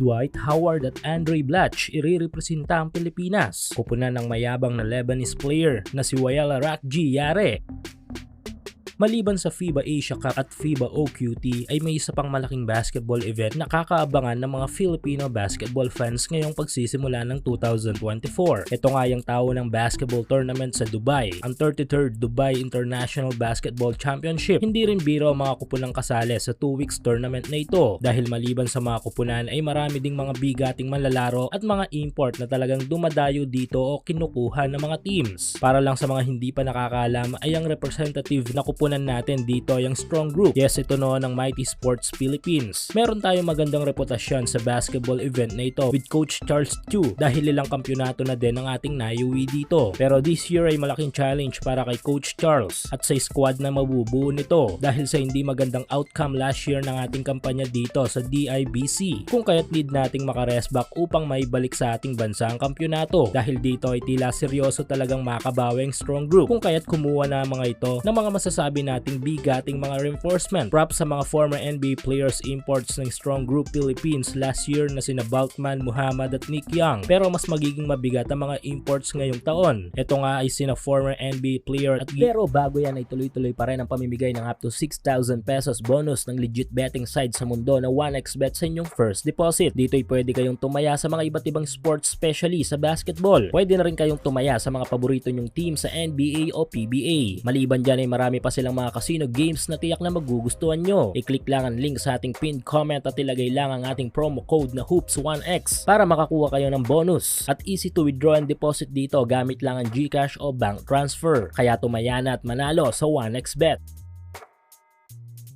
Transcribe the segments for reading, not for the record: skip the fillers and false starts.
Dwight Howard at Andre Blatch irerepresenta ang Pilipinas. Kupunan ng mayabang na Lebanese player na si Wael Arakji Yare. Maliban sa FIBA Asia Cup at FIBA OQT ay may isa pang malaking basketball event na kakaabangan ng mga Filipino basketball fans ngayong pagsisimula ng 2024. Ito nga yung tao ng basketball tournament sa Dubai, ang 33rd Dubai International Basketball Championship. Hindi rin biro ang mga kupunang kasali sa 2 weeks tournament na ito dahil maliban sa mga kupunan ay marami ding mga bigating manlalaro at mga import na talagang dumadayo dito o kinukuha ng mga teams. Para lang sa mga hindi pa nakakaalam ay ang representative na kupunan natin dito yung Strong Group. Yes, ito noon ang Mighty Sports Philippines. Meron tayong magandang reputasyon sa basketball event na ito with Coach Charles Chu dahil ilang kampyonato na din ang ating naiuwi dito. Pero this year ay malaking challenge para kay Coach Charles at sa squad na mabubuo nito dahil sa hindi magandang outcome last year ng ating kampanya dito sa DIBC. Kung kaya't need nating makaresback upang maibalik sa ating bansa ang kampyonato dahil dito ay tila seryoso talagang makabawi ang Strong Group. Kung kaya't kumuha na mga ito ng mga masasabi nating bigating mga reinforcement. Props sa mga former NBA players imports ng Strong Group Philippines last year na sina Balkman, Muhammad at Nick Young. Pero mas magiging mabigat ang mga imports ngayong taon. Ito nga ay sina former NBA player at pero bago yan ay tuloy-tuloy pa rin ang pamimigay ng up to 6,000 pesos bonus ng legit betting site sa mundo na 1xBet sa inyong first deposit. Dito ay pwede kayong tumaya sa mga iba't ibang sports specialist sa basketball. Pwede na rin kayong tumaya sa mga paborito nyong team sa NBA o PBA. Maliban dyan ay marami pa silang mga casino games na tiyak na magugustuhan nyo. I-click lang ang link sa ating pinned comment at ilagay lang ang ating promo code na HOOPS1X para makakuha kayo ng bonus. At easy to withdraw and deposit dito gamit lang ang GCash o bank transfer. Kaya tumaya na at manalo sa 1xBet.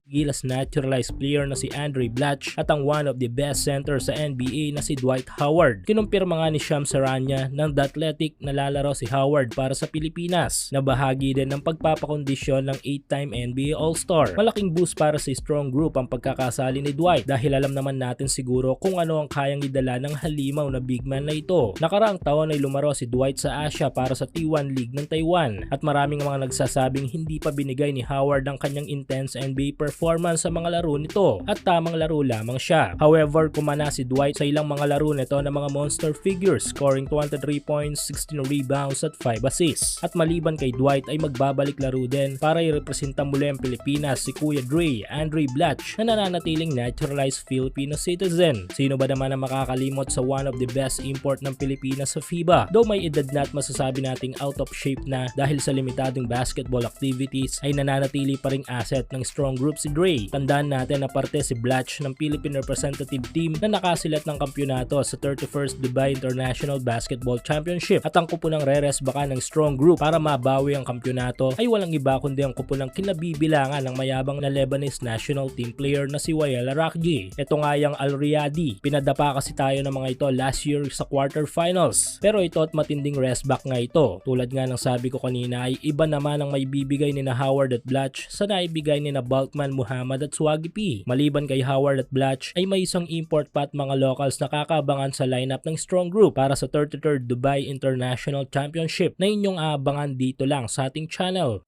Gilas naturalized player na si Andre Blatch at ang one of the best centers sa NBA na si Dwight Howard. Kinumpirma nga ni Shams Charania ng The Athletic na lalaro si Howard para sa Pilipinas na bahagi din ng pagpapakondisyon ng 8-time NBA All-Star. Malaking boost para sa Strong Group ang pagkakasali ni Dwight dahil alam naman natin siguro kung ano ang kayang idala ng halimaw na big man na ito. Nakaraang taon ay lumaro si Dwight sa Asia para sa T1 League ng Taiwan at maraming mga nagsasabing hindi pa binigay ni Howard ang kanyang intense NBA performance sa mga laro nito at tamang laro lamang siya. However, kumana si Dwight sa ilang mga laro nito na mga monster figures, scoring 23 points, 16 rebounds at 5 assists. At maliban kay Dwight ay magbabalik laro din para i-representa muli ang Pilipinas si Kuya Dre, Andre Blatch na nananatiling naturalized Filipino citizen. Sino ba naman ang makakalimot sa one of the best import ng Pilipinas sa FIBA? Though may edad na at masasabi nating out of shape na dahil sa limitadong basketball activities ay nananatili pa ring asset ng Strong Group si Dre. Tandaan natin na parte si Blatch ng Philippine representative team na nakasilat ng kampyonato sa 31st Dubai International Basketball Championship at ang kupunang reresbaka ng Strong Group para mabawi ang kampyonato ay walang iba kundi ang kupunang kinabibilangan ng mayabang na Lebanese national team player na si Wael Arakji. Ito nga yung Al Riyadi. Pinadapa kasi tayo ng mga ito last year sa quarterfinals. Pero ito at matinding restback nga ito. Tulad nga ng sabi ko kanina ay iba naman ang may bibigay ni na Howard at Blatch sa naibigay ni na Balkman, Muhammad at Swaggy P. Maliban kay Howard at Blatch ay may isang import pa at mga locals na kakaabangan sa lineup ng Strong Group para sa 33rd Dubai International Championship na inyong aabangan dito lang sa ating channel.